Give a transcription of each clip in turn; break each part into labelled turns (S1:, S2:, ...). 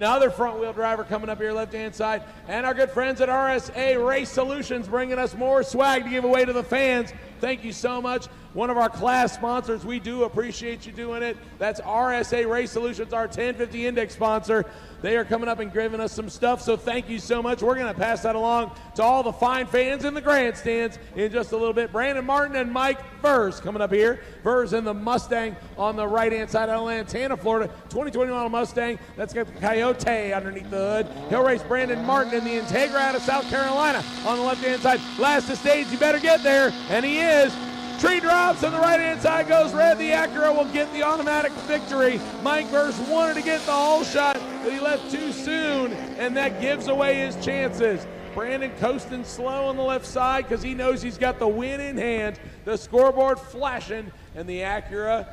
S1: Another front wheel driver coming up here left hand side, and our good friends at RSA Race Solutions bringing us more swag to give away to the fans. Thank you so much. One of our class sponsors. We do appreciate you doing it. That's RSA Race Solutions, our 1050 Index sponsor. They are coming up and giving us some stuff, so thank you so much. We're going to pass that along to all the fine fans in the grandstands in just a little bit. Brandon Martin and Mike Furs coming up here. Furs in the Mustang on the right-hand side of Lantana, Florida. 2020 model Mustang. That's got the Coyote underneath the hood. He'll race Brandon Martin in the Integra out of South Carolina on the left-hand side. Last to stage, you better get there, and he is. Tree drops on the right-hand side, goes red. The Acura will get the automatic victory. Mike Furs wanted to get the whole shot, but he left too soon, and that gives away his chances. Brandon coasting slow on the left side because he knows he's got the win in hand. The scoreboard flashing, and the Acura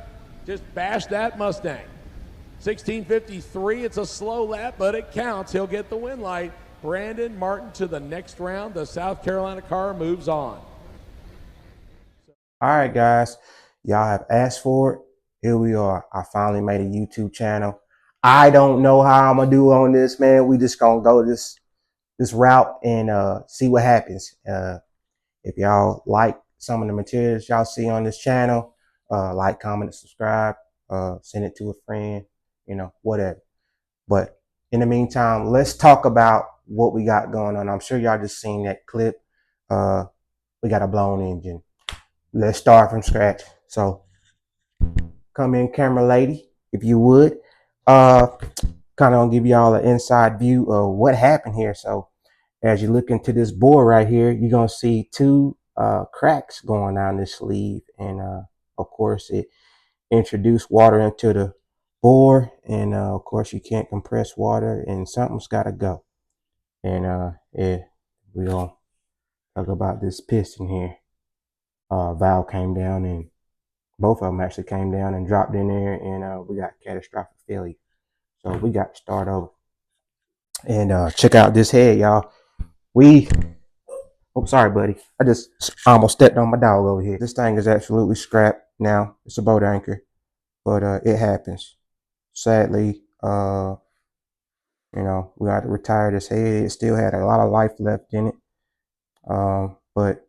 S1: just bashed that Mustang. 16:53, it's a slow lap, but it counts. He'll get the win light. Brandon Martin to the next round. The South Carolina car moves on.
S2: All right, guys, y'all have asked for it. Here we are. I finally made a YouTube channel. I don't know how I'm gonna do on this, man. We just gonna go this route and see what happens. If y'all like some of the materials y'all see on this channel, like, comment, and subscribe. Send it to a friend, whatever. But in the meantime, let's talk about what we got going on. I'm sure y'all just seen that clip. We got a blown engine. Let's start from scratch. So come in, camera lady, if you would. Kind of gonna give y'all an inside view of what happened here. So as you look into this bore right here, you're gonna see two cracks going down this sleeve, and of course it introduced water into the bore, and of course you can't compress water, and something's got to go. And yeah, we gonna talk about this piston here. Valve came down, and both of them actually came down and dropped in there, and we got catastrophic failure. So we got to start over. And check out this head, y'all. Oh, sorry, buddy. I just almost stepped on my dog over here. This thing is absolutely scrapped now. It's a boat anchor, but it happens. Sadly, we had to retire this head. It still had a lot of life left in it, but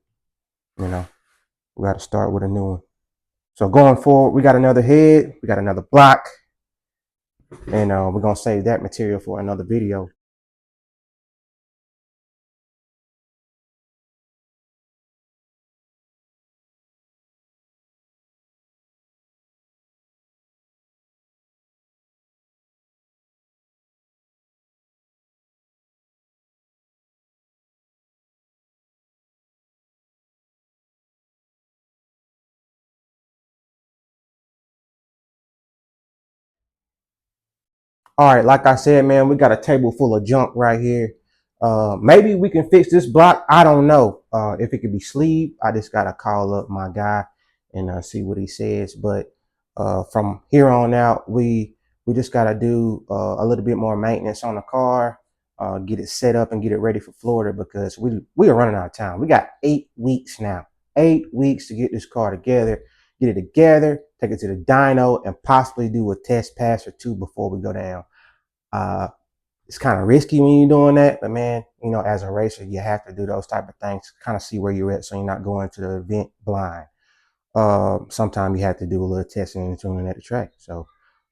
S2: we got to start with a new one. So going forward, we got another head, we got another block, and we're gonna save that material for another video. All right, like I said, man, we got a table full of junk right here. Maybe we can fix this block. I don't know if it could be sleeved. I just gotta call up my guy and see what he says. But from here on out, we just gotta do a little bit more maintenance on the car, get it set up and get it ready for Florida, because we are running out of time. We got 8 weeks now. 8 weeks to get this car together. Get it together, take it to the dyno, and possibly do a test pass or two before we go down. It's kind of risky when you're doing that, but man, as a racer, you have to do those type of things, kind of see where you're at, so you're not going to the event blind. Sometimes you have to do a little testing and tuning at the track. So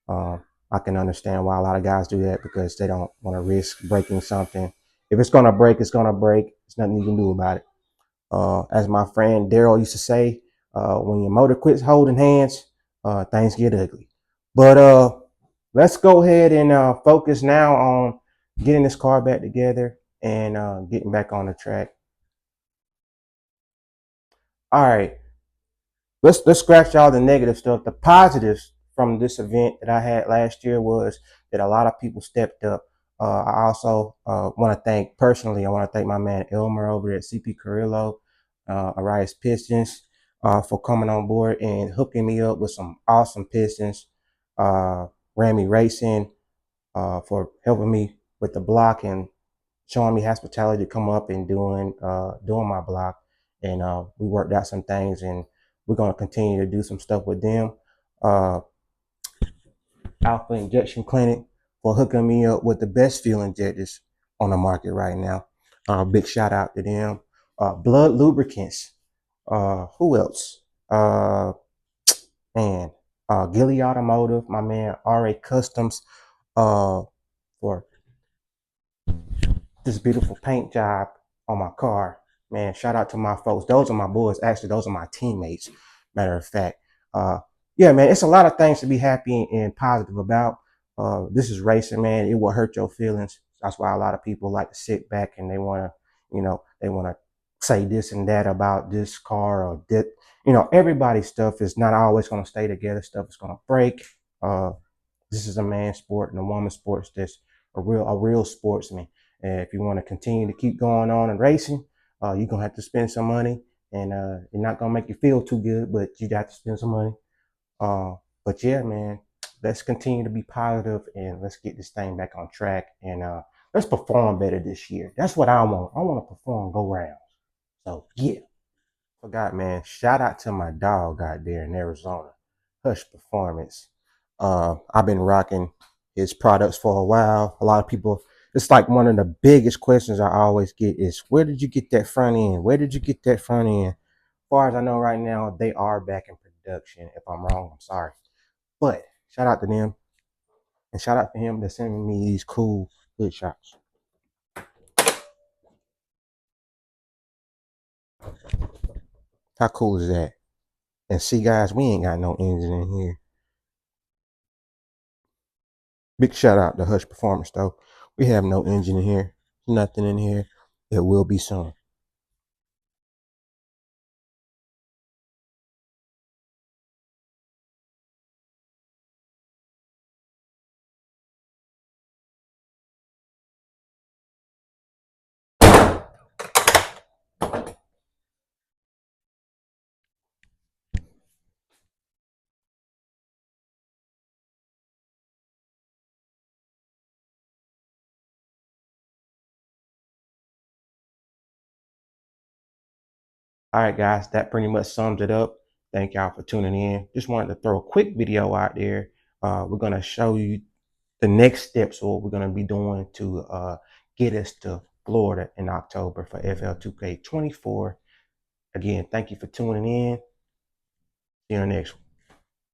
S2: I can understand why a lot of guys do that, because they don't want to risk breaking something. If it's gonna break, it's gonna break. There's nothing you can do about it. As my friend Daryl used to say, when your motor quits holding hands, things get ugly. But let's go ahead and focus now on getting this car back together and getting back on the track. All right, let's scratch all the negative stuff. The positives from this event that I had last year was that a lot of people stepped up. I also want to thank my man Elmer over at CP Carrillo, Arias Pistons, for coming on board and hooking me up with some awesome pistons. Ramy Racing for helping me with the block and showing me hospitality to come up and doing my block. And we worked out some things, and we're going to continue to do some stuff with them. Alpha Injection Clinic for hooking me up with the best fuel injectors on the market right now. Big shout out to them. Blood Lubricants. Who else? Man, Gilly Automotive, my man RA Customs, uh, for this beautiful paint job on my car. Man, shout out to my folks. Those are my boys. Actually, those are my teammates. Matter of fact. Yeah, man, it's a lot of things to be happy and positive about. This is racing, man. It will hurt your feelings. That's why a lot of people like to sit back and they want to, they want to say this and that about this car or that. Everybody's stuff is not always going to stay together. Stuff is going to break. Uh, this is a man's sport and a woman's sports. That's a real sportsman. And if you want to continue to keep going on and racing, you're gonna have to spend some money, and it's not gonna make you feel too good, but you got to spend some money. But yeah, man, let's continue to be positive and let's get this thing back on track, and let's perform better this year. That's what I want. I want to perform go rounds. So yeah. Forgot, man. Shout out to my dog out there in Arizona, Hush Performance. I've been rocking his products for a while. A lot of people, it's like one of the biggest questions I always get is, where did you get that front end? Where did you get that front end? As far as I know right now, they are back in production. If I'm wrong, I'm sorry. But shout out to them. And shout out to him that's sending me these cool hood shots. How cool is that? And see, guys, we ain't got no engine in here. Big shout out to Hush Performance though. We have no engine in here, nothing in here. It will be soon. All right, guys, that pretty much sums it up. Thank y'all for tuning in. Just wanted to throw a quick video out there. We're gonna show you the next steps, what we're gonna be doing to get us to Florida in October for FL2K24. Again, thank you for tuning in. See you on the next one.